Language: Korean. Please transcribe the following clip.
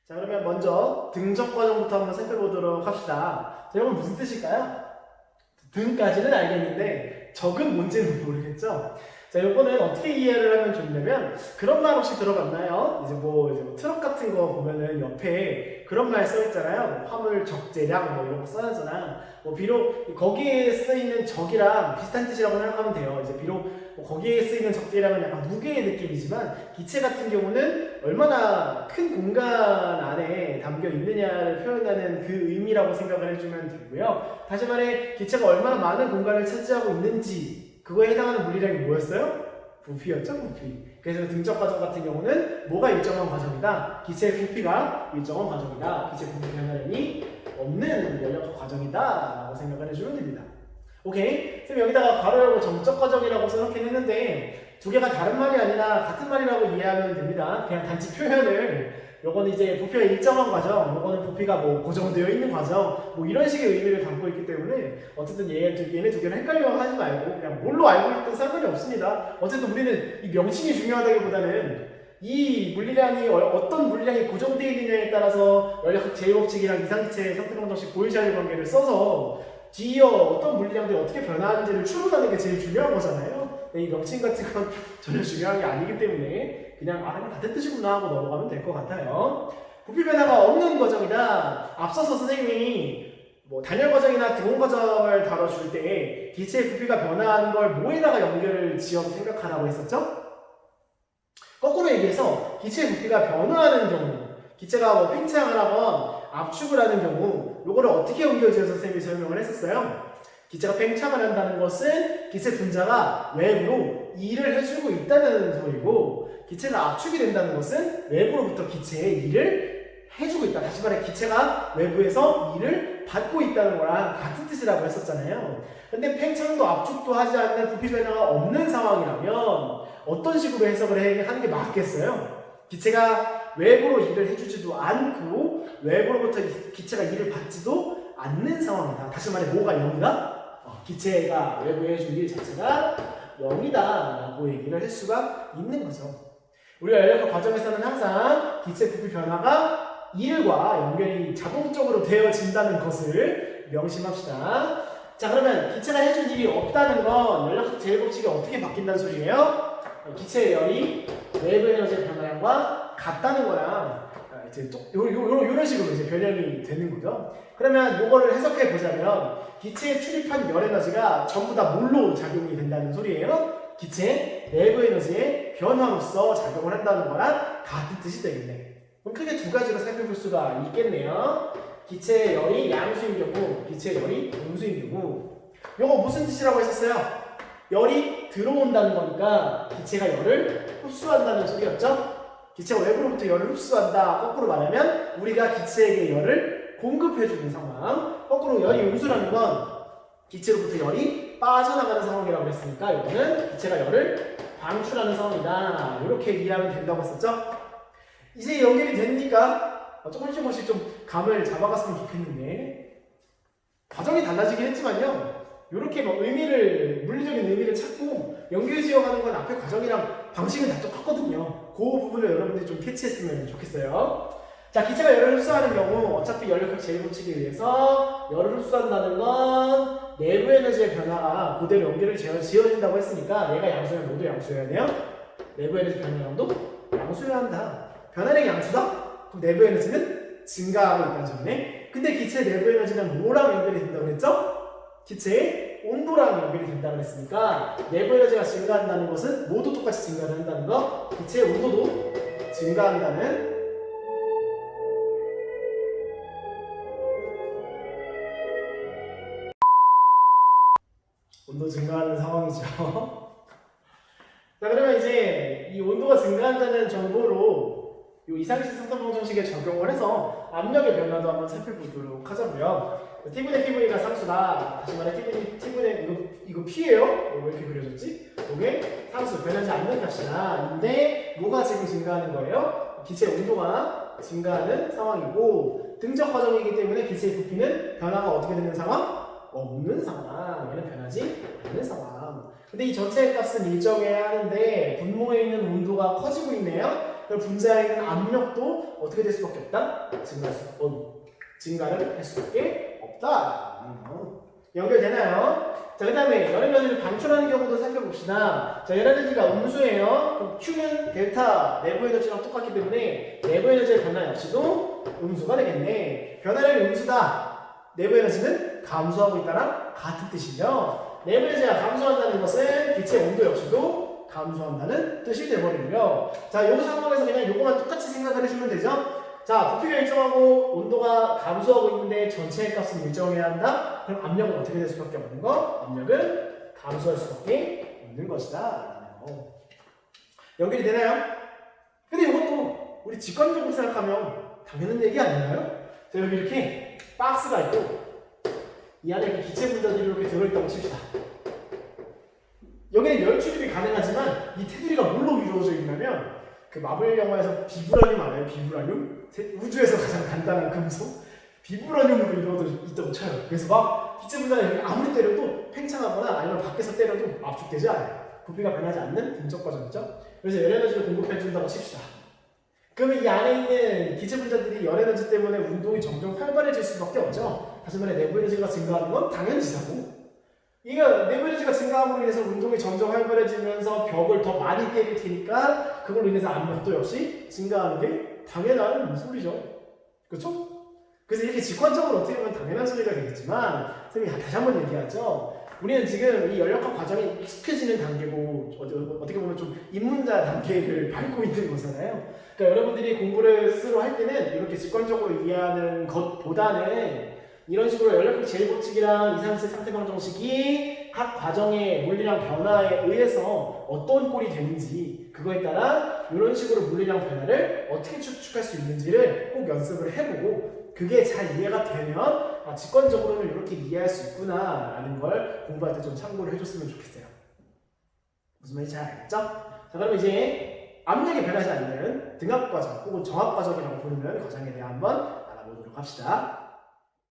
자, 그러면 먼저 등적 과정부터 한번 살펴보도록 합시다. 자, 이건 무슨 뜻일까요? 등까지는 알겠는데 적은 뭔지는 모르겠죠? 자, 요거는 어떻게 이해를 하면 좋냐면 그런 말 혹시 들어봤나요? 이제 뭐 트럭 같은 거 보면은 옆에 그런 말 써있잖아요. 뭐 화물 적재량 뭐 이런 거 써야잖아. 뭐 비록 거기에 쓰이는 적이랑 비슷한 뜻이라고 생각하면 돼요. 이제 비록 뭐 거기에 쓰이는 적재량은 약간 무게의 느낌이지만 기체 같은 경우는 얼마나 큰 공간 안에 담겨 있느냐를 표현하는 그 의미라고 생각을 해주면 되고요. 다시 말해 기체가 얼마나 많은 공간을 차지하고 있는지 그거에 해당하는 물리량이 뭐였어요? 부피였죠, 부피. 그래서 등적 과정 같은 경우는 뭐가 일정한 과정이다? 기체의 부피가 일정한 과정이다. 기체 부피 변화량이 없는 연력 과정이다 라고 생각을 해주면 됩니다. 오케이? 그럼 여기다가 괄호 열고 정적 과정이라고 써놓긴 했는데 두 개가 다른 말이 아니라 같은 말이라고 이해하면 됩니다. 그냥 단지 표현을 요거는 이제 부피가 일정한 과정, 요거는 부피가 뭐 고정되어 있는 과정, 뭐 이런 식의 의미를 담고 있기 때문에 어쨌든 얘네 두 개는 헷갈려 하지 말고 그냥 뭘로 알고 있든 상관이 없습니다. 어쨌든 우리는 이 명칭이 중요하다기보다는 이 물리량이 어떤 물리량이 고정되어 있느냐에 따라서 연력학 제곱칙이랑 이상기체 상태방정식 보이샤일 관계를 써서 뒤이어 어떤 물리량들이 어떻게 변화하는지를 추론하는 게 제일 중요한 거잖아요. 이 명칭 같은 건 전혀 중요한 게 아니기 때문에 그냥 같은 뜻이구나 하고 넘어가면 될 것 같아요. 부피 변화가 없는 과정이다. 앞서서 선생님이 뭐 단열 과정이나 등온 과정을 다뤄줄 때 기체의 부피가 변화하는 걸 뭐에다가 연결을 지어서 생각하라고 했었죠? 거꾸로 얘기해서 기체의 부피가 변화하는 경우, 기체가 뭐 팽창을 하건 압축을 하는 경우 요거를 어떻게 연결지어서 선생님이 설명을 했었어요? 기체가 팽창을 한다는 것은 기체 분자가 외부로 일을 해주고 있다는 소리고 기체가 압축이 된다는 것은 외부로부터 기체에 일을 해주고 있다. 다시 말해 기체가 외부에서 일을 받고 있다는 거랑 같은 뜻이라고 했었잖아요. 근데 팽창도 압축도 하지 않는 부피 변화가 없는 상황이라면 어떤 식으로 해석을 하는 게 맞겠어요? 기체가 외부로 일을 해주지도 않고 외부로부터 기체가 일을 받지도 않는 상황이다. 다시 말해 뭐가 0이다? 기체가 외부에 해줄 일 자체가 0이다 라고 얘기를 할 수가 있는 거죠. 우리가 연력학 과정에서는 항상 기체 부피 변화가 일과 연결이 자동적으로 되어진다는 것을 명심합시다. 자, 그러면 기체가 해줄 일이 없다는 건 연력학 제곱칙이 어떻게 바뀐다는 소리예요? 기체의 열이 내부 에너지의 변화량과 같다는 거랑 이제 요런 식으로 이제 변형이 되는 거죠. 그러면 요거를 해석해 보자면 기체에 출입한 열 에너지가 전부 다 뭘로 작용이 된다는 소리예요? 기체 내부 에너지의 변화로서 작용을 한다는 거랑 같은 뜻이 되겠네. 그럼 크게 두 가지로 살펴볼 수가 있겠네요. 기체의 열이 양수인 경우, 기체의 열이 음수인 경우. 요거 무슨 뜻이라고 했었어요? 열이 들어온다는 거니까 기체가 열을 흡수한다는 소리였죠? 기체가 외부로부터 열을 흡수한다. 거꾸로 말하면 우리가 기체에게 열을 공급해주는 상황. 거꾸로 열이 음수라는 건 기체로부터 열이 빠져나가는 상황이라고 했으니까 이거는 기체가 열을 방출하는 상황이다. 이렇게 이해하면 된다고 했었죠? 이제 연결이 되니까 조금씩 좀 감을 잡아갔으면 좋겠는데 과정이 달라지긴 했지만요. 이렇게 뭐 물리적인 의미를 찾고 연결 지어가는 건 앞에 과정이랑 방식은 다 똑같거든요. 그 부분을 여러분들이 좀 캐치했으면 좋겠어요. 자, 기체가 열을 흡수하는 경우 어차피 연력학 제곱칙에 의해서 열을 흡수한다는 건 내부 에너지의 변화가 그대로 연결을 지어진다고 했으니까 얘가 양수면 모두 양수여야 돼요. 내부 에너지 변화량도 양수여야 한다. 변화량이 양수다? 그럼 내부 에너지는 증가하고 있다는 소리네. 근데 기체 내부 에너지는 뭐랑 연결이 된다고 그랬죠? 기체의 온도랑 연결이 된다고 했으니까 내부 에너지가 증가한다는 것은 모두 똑같이 증가한다는 거, 기체의 온도도 증가한다는 온도 증가하는 상황이죠. 자, 그러면 이제 이 온도가 증가한다는 정보로 이 이상기체 상태방정식에 적용을 해서 압력의 변화도 한번 살펴보도록 하자고요. T분의 PV가 상수다. 다시 말해 T분의 이거 P예요? 왜 이렇게 그려졌지? 이게 상수, 변하지 않는 값이다. 근데 뭐가 지금 증가하는 거예요? 기체의 온도가 증가하는 상황이고 등적 과정이기 때문에 기체의 부피는 변화가 어떻게 되는 상황? 없는 상황. 얘는 변하지 않는 상황. 근데 이 전체의 값은 일정해야 하는데 분모에 있는 온도가 커지고 있네요. 그럼 분자에 있는 압력도 어떻게 될 수밖에 없다? 증가를 할 수밖에 없다. 연결되나요? 자, 그 다음에 열에너지를 방출하는 경우도 살펴봅시다. 자, 열에너지가 음수예요. 그럼 Q는 델타 내부 에너지랑 똑같기 때문에 내부 에너지의 변화 역시도 음수가 되겠네. 변화량이 음수다. 내부 에너지는 감소하고 있다랑 같은 뜻이죠. 내부 에너지가 감소한다는 것은 빛의 온도 역시도 감소한다는 뜻이 되어버리고요. 자, 이 상황에서 그냥 요거만 똑같이 생각을 해주면 되죠. 자, 부피가 일정하고 온도가 감소하고 있는데 전체의 값은 일정해야 한다? 그럼 압력은 어떻게 될 수밖에 없는 거? 압력은 감소할 수밖에 없는 것이다. 라는 거. 연결이 되나요? 근데 이것도 우리 직관적으로 생각하면 당연한 얘기 아닌가요? 자, 여기 이렇게 박스가 있고 이 안에 그 기체 분자들이 이렇게 들어있다고 칩시다. 여기는 열 출입이 가능하지만 이 테두리가 뭘로 이루어져 있냐면 그 마블 영화에서 비브라늄 알아요? 비브라늄? 우주에서 가장 단단한 금속? 비브라늄으로 이루어져 있다고 쳐요. 그래서 막 기체 분자가 아무리 때려도 팽창하거나 아니면 밖에서 때려도 압축되지 않아요. 부피가 변하지 않는 분적 과정이죠. 그래서 열에너지를 공급해준다고 칩시다. 그러면 이 안에 있는 기체 분자들이 열에너지 때문에 운동이 점점 활발해질 수밖에 없죠. 다시 말해 내부 에너지가 증가하는 건 당연지사고, 이거 내부 에너지가 증가함으로 인해서 운동이 점점 활발해지면서 벽을 더 많이 때릴 테니까 그걸로 인해서 압력도 역시 증가하는 게 당연한 소리죠. 그렇죠? 그래서 이렇게 직관적으로 어떻게 보면 당연한 소리가 되겠지만 선생님이 다시 한번 얘기하죠. 우리는 지금 이 연력학 과정이 익숙해지는 단계고 어떻게 보면 좀 입문자 단계를 밟고 있는 거잖아요. 그러니까 여러분들이 공부를 스스로 할 때는 이렇게 직관적으로 이해하는 것보다는 이런 식으로 연력학 제일법칙이랑 이산세 상태방정식이 각 과정의 물리량 변화에 의해서 어떤 꼴이 되는지 그거에 따라 이런 식으로 물리량 변화를 어떻게 추측할 수 있는지를 꼭 연습을 해보고 그게 잘 이해가 되면 직관적으로는 이렇게 이해할 수 있구나 라는 걸 공부할 때 좀 참고를 해줬으면 좋겠어요. 무슨 말인지 잘 알겠죠? 자, 그럼 이제 압력이 변하지 않는 등압 과정 혹은 정압 과정이라고 부르는 과정에 대해 한번 알아보도록 합시다.